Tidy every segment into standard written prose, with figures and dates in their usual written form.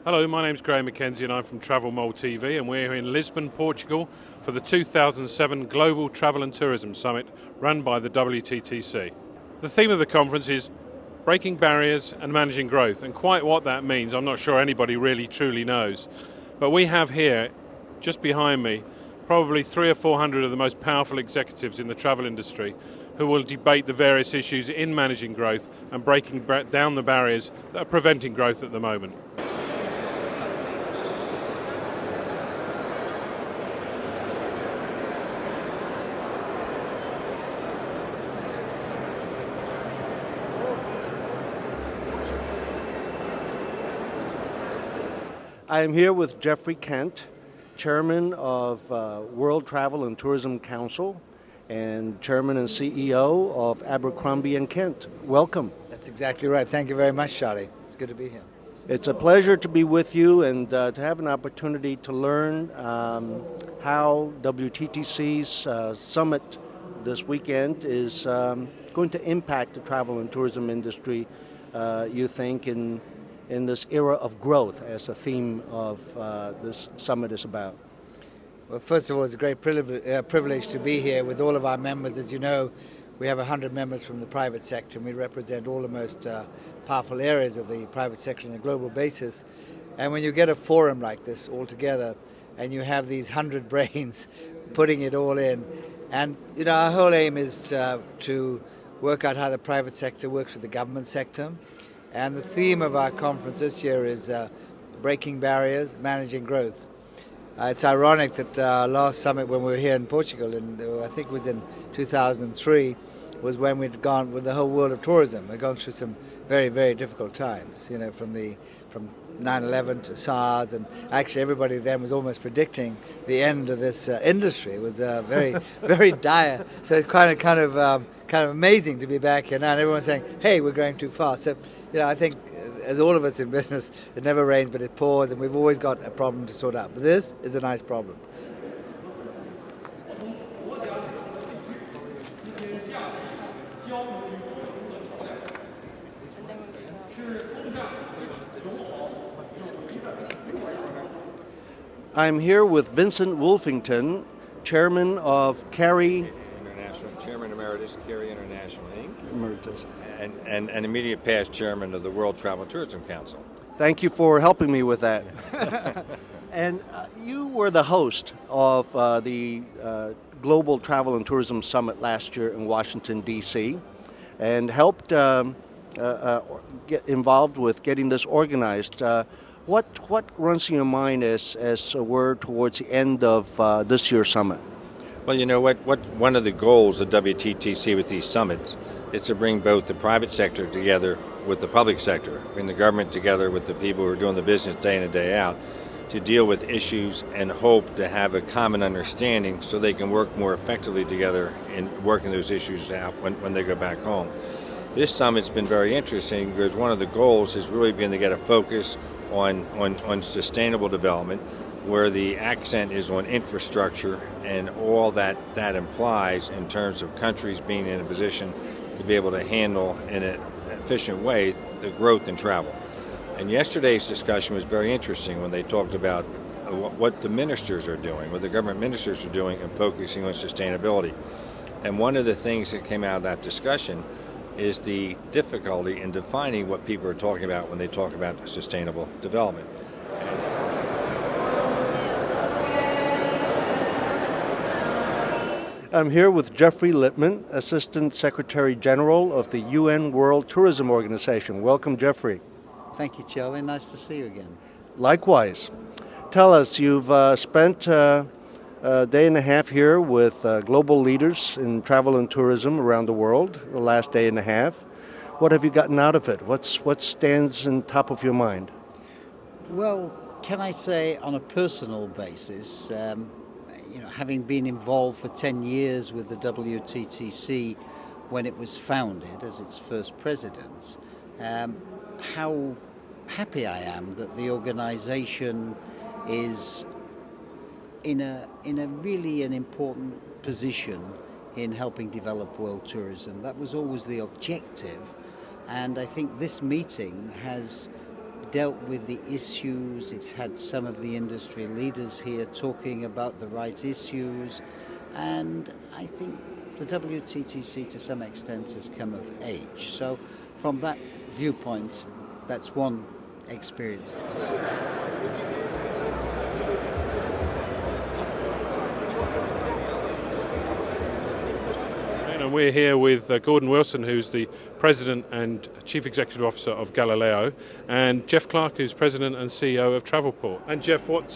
Hello, my name's Graham Mackenzie and I'm from Travel Mole TV, and we're here in Lisbon, Portugal for the 2007 Global Travel and Tourism Summit run by the WTTC. The theme of the conference is breaking barriers and managing growth, and quite what that means I'm not sure anybody really truly knows. But we have here, just behind me, probably 300 or 400 of the most powerful executives in the travel industry who will debate the various issues in managing growth and breaking down the barriers that are preventing growth at the moment. I am here with Jeffrey Kent, Chairman of World Travel and Tourism Council and Chairman and CEO of Abercrombie & Kent. Welcome. That's exactly right. Thank you very much, Charlie. It's good to be here. It's a pleasure to be with you and to have an opportunity to learn how WTTC's summit this weekend is going to impact the travel and tourism industry, you think, in this era of growth, as the theme of this summit is about. Well, first of all, it's a great privilege to be here with all of our members. As you know, we have 100 members from the private sector, and we represent all the most powerful areas of the private sector on a global basis. And when you get a forum like this all together, and you have these 100 brains putting it all in, and our whole aim is to work out how the private sector works with the government sector. And the theme of our conference this year is breaking barriers, managing growth. It's ironic that our last summit when we were here in Portugal, and I think it was in 2003, was when we'd gone with the whole world of tourism. We'd gone through some very, very difficult times, from 9/11 to SARS, and actually everybody then was almost predicting the end of this industry. It was very, very dire. So it's kind of amazing to be back here now, and everyone's saying, "Hey, we're going too fast." So, I think, as all of us in business, it never rains but it pours, and we've always got a problem to sort out. But this is a nice problem. I'm here with Vincent Wolfington, Chairman of CARI International, Chairman Emeritus, CARI International, Inc. Emeritus. And immediate past Chairman of the World Travel and Tourism Council. Thank you for helping me with that. And you were the host of the Global Travel and Tourism Summit last year in Washington, D.C., and helped get involved with getting this organized. What runs in your mind as we're towards the end of this year's summit? Well, you know what one of the goals of WTTC with these summits is to bring both the private sector together with the public sector, bring the government together with the people who are doing the business day in and day out, to deal with issues and hope to have a common understanding so they can work more effectively together in working those issues out when they go back home. This summit's been very interesting because one of the goals has really been to get a focus on sustainable development, where the accent is on infrastructure and all that implies in terms of countries being in a position to be able to handle in an efficient way the growth in travel. And yesterday's discussion was very interesting when they talked about what the ministers are doing, what the government ministers are doing and focusing on sustainability. And one of the things that came out of that discussion is the difficulty in defining what people are talking about when they talk about sustainable development. I'm here with Jeffrey Littman, Assistant Secretary General of the UN World Tourism Organization. Welcome, Jeffrey. Thank you, Charlie. Nice to see you again. Likewise. Tell us, you've spent a day and a half here with global leaders in travel and tourism around the world, the last day and a half. What have you gotten out of it? What stands on top of your mind? Well, can I say on a personal basis, having been involved for 10 years with the WTTC when it was founded as its first president, how happy I am that the organization is in a really an important position in helping develop world tourism. That was always the objective, and I think this meeting has dealt with the issues. It's had some of the industry leaders here talking about the right issues, and I think the WTTC to some extent has come of age. So from that viewpoint, that's one experience. And we're here with Gordon Wilson, who's the President and Chief Executive Officer of Galileo, and Jeff Clark, who's President and CEO of Travelport. And Jeff, what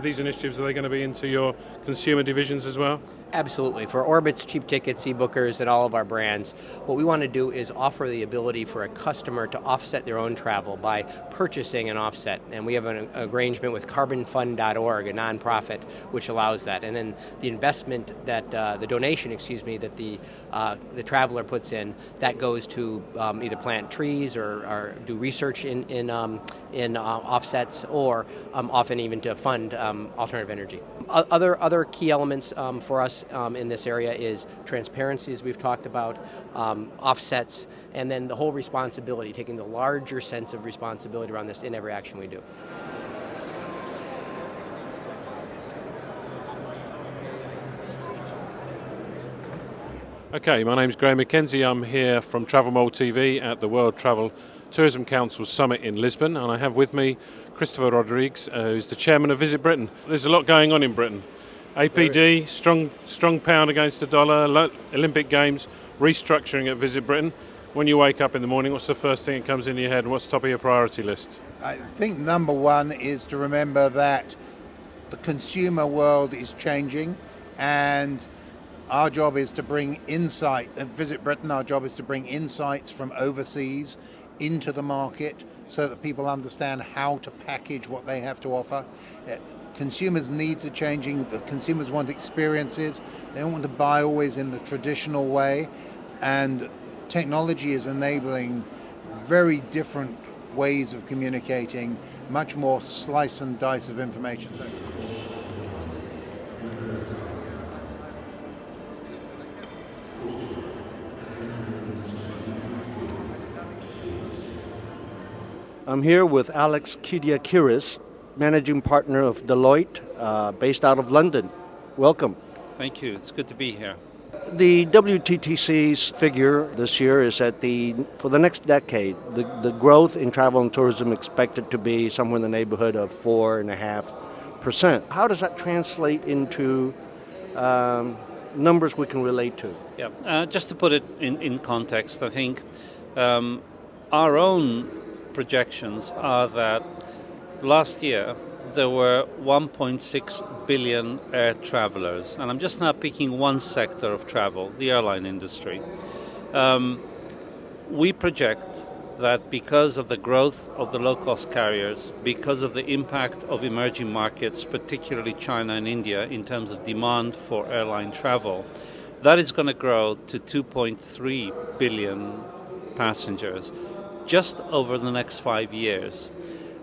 these initiatives, are they going to be into your consumer divisions as well? Absolutely. For Orbitz, Cheap Tickets, eBookers, and all of our brands, what we want to do is offer the ability for a customer to offset their own travel by purchasing an offset. And we have an arrangement with carbonfund.org, a nonprofit, which allows that. And then the investment that, the donation, that the traveler puts in, that goes to either plant trees or do research in offsets, or often even to fund alternative energy. Other key elements for us in this area is transparency, as we've talked about, offsets, and then the whole responsibility, taking the larger sense of responsibility around this in every action we do. Okay, my name's Graham McKenzie. I'm here from Travel Mole TV at the World Travel Tourism Council Summit in Lisbon, and I have with me Christopher Rodrigues, who's the chairman of Visit Britain. There's a lot going on in Britain. APD, strong pound against the dollar, Olympic Games, restructuring at Visit Britain. When you wake up in the morning, what's the first thing that comes into your head, and what's top of your priority list? I think number one is to remember that the consumer world is changing, and our job is to bring insight. At Visit Britain, our job is to bring insights from overseas into the market so that people understand how to package what they have to offer. Consumers' needs are changing. The consumers want experiences. They don't want to buy always in the traditional way. And technology is enabling very different ways of communicating, much more slice and dice of information. I'm here with Alex Kidiakiris, Managing Partner of Deloitte, based out of London. Welcome. Thank you. It's good to be here. The WTTC's figure this year is for the next decade, the growth in travel and tourism expected to be somewhere in the neighborhood of 4.5%. How does that translate into numbers we can relate to? Yeah, just to put it in context, I think our own projections are that last year there were 1.6 billion air travelers, and I'm just now picking one sector of travel, the airline industry. We project that because of the growth of the low-cost carriers, because of the impact of emerging markets, particularly China and India, in terms of demand for airline travel, that is going to grow to 2.3 billion passengers just over the next 5 years.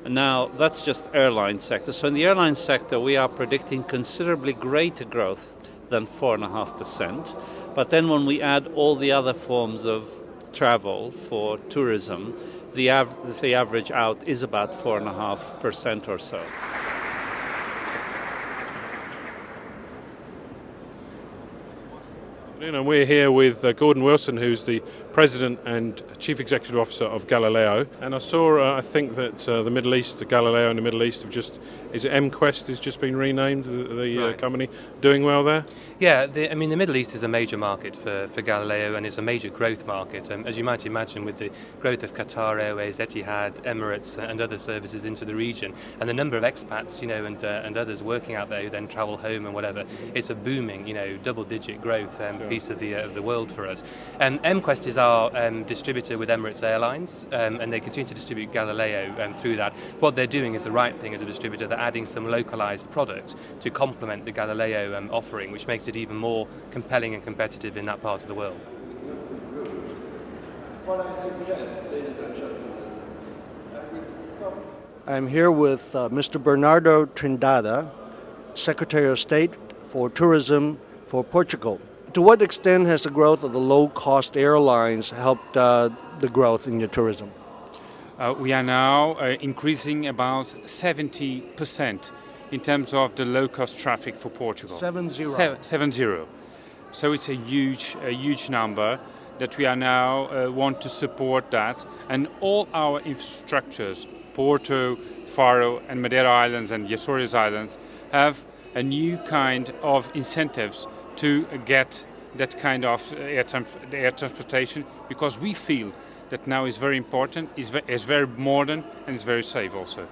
Now, that's just airline sector. So in the airline sector, we are predicting considerably greater growth than 4.5%. But then when we add all the other forms of travel for tourism, the average out is about 4.5% or so. We're here with Gordon Wilson, who's the President and Chief Executive Officer of Galileo. And I saw, I think that the Middle East, Galileo in the Middle East, is it MQuest has just been renamed, the right. Company, doing well there? Yeah, the Middle East is a major market for Galileo, and it's a major growth market. As you might imagine, with the growth of Qatar Airways, Etihad, Emirates, and other services into the region, and the number of expats, and others working out there who then travel home and whatever, it's a booming, double-digit growth piece of the world for us. MQuest is our distributor with Emirates Airlines, and they continue to distribute Galileo through that. What they're doing is the right thing as a distributor. They're adding some localized product to complement the Galileo offering, which makes it even more compelling and competitive in that part of the world. What I suggest, ladies and gentlemen, we stop. I'm here with Mr. Bernardo Trindade, Secretary of State for Tourism for Portugal. To what extent has the growth of the low-cost airlines helped the growth in your tourism? We are now increasing about 70% in terms of the low-cost traffic for Portugal. 70. 70. So it's a huge number that we are now want to support that, and all our infrastructures, Porto, Faro, and Madeira Islands and Açores Islands, have a new kind of incentives to get that kind of air transportation, because we feel that now is very important, is very modern, and is very safe also.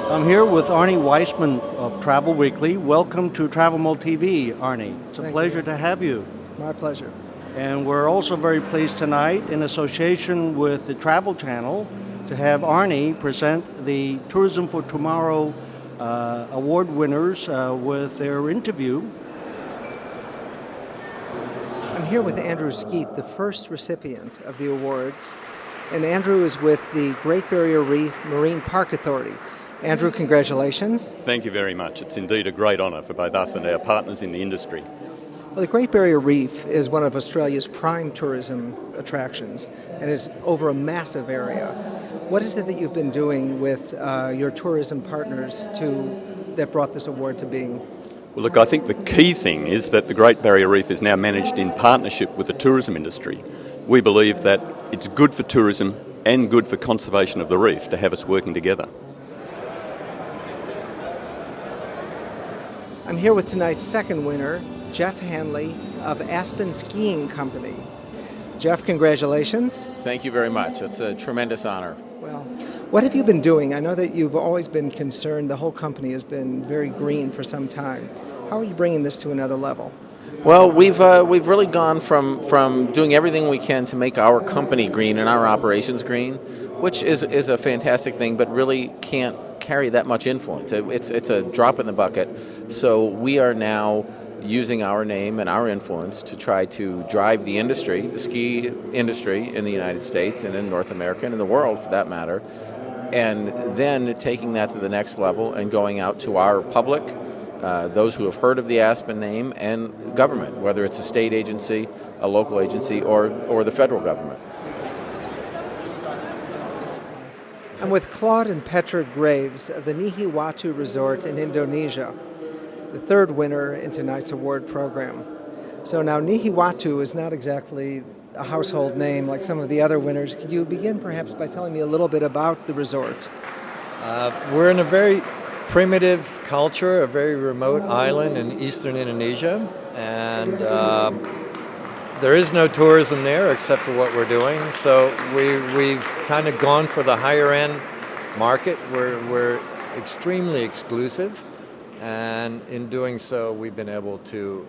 I'm here with Arnie Weissman of Travel Weekly. Welcome to Travel Mall TV, Arnie. It's a pleasure to have you. My pleasure. And we're also very pleased tonight, in association with the Travel Channel, to have Arnie present the Tourism for Tomorrow award winners with their interview. I'm here with Andrew Skeet, the first recipient of the awards. And Andrew is with the Great Barrier Reef Marine Park Authority. Andrew, congratulations. Thank you very much. It's indeed a great honour for both us and our partners in the industry. Well, the Great Barrier Reef is one of Australia's prime tourism attractions and is over a massive area. What is it that you've been doing with your tourism partners that brought this award to being? Well, look, I think the key thing is that the Great Barrier Reef is now managed in partnership with the tourism industry. We believe that it's good for tourism and good for conservation of the reef to have us working together. I'm here with tonight's second winner, Jeff Hanley of Aspen Skiing Company. Jeff, congratulations. Thank you very much. It's a tremendous honor. Well, what have you been doing? I know that you've always been concerned. The whole company has been very green for some time. How are you bringing this to another level? Well, we've really gone from doing everything we can to make our company green and our operations green, which is a fantastic thing, but really can't carry that much influence. It's a drop in the bucket. So we are now using our name and our influence to try to drive the industry, the ski industry in the United States and in North America and in the world for that matter, and then taking that to the next level and going out to our public, those who have heard of the Aspen name, and government, whether it's a state agency, a local agency, or the federal government. I'm with Claude and Petra Graves of the Nihiwatu Resort in Indonesia, the third winner in tonight's award program. So now Nihiwatu is not exactly a household name like some of the other winners. Could you begin perhaps by telling me a little bit about the resort? We're in a very primitive culture, a very remote island in eastern Indonesia, and there is no tourism there except for what we're doing. So we've kind of gone for the higher end market. We're extremely exclusive, and in doing so, we've been able to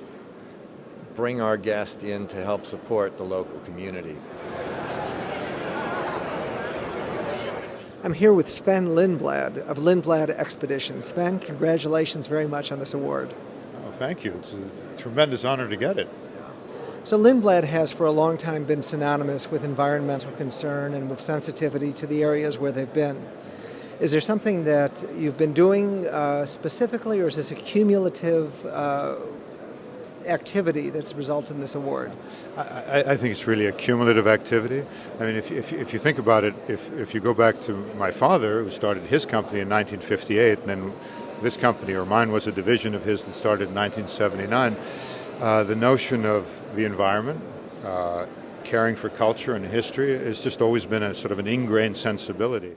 bring our guests in to help support the local community. I'm here with Sven Lindblad of Lindblad Expeditions. Sven, congratulations very much on this award. Oh, thank you. It's a tremendous honor to get it. So Lindblad has for a long time been synonymous with environmental concern and with sensitivity to the areas where they've been. Is there something that you've been doing specifically, or is this a cumulative activity that's resulted in this award? I think it's really a cumulative activity. I mean, if you think about it, if you go back to my father, who started his company in 1958, and then this company, or mine, was a division of his that started in 1979, the notion of the environment, caring for culture and history, has just always been a sort of an ingrained sensibility.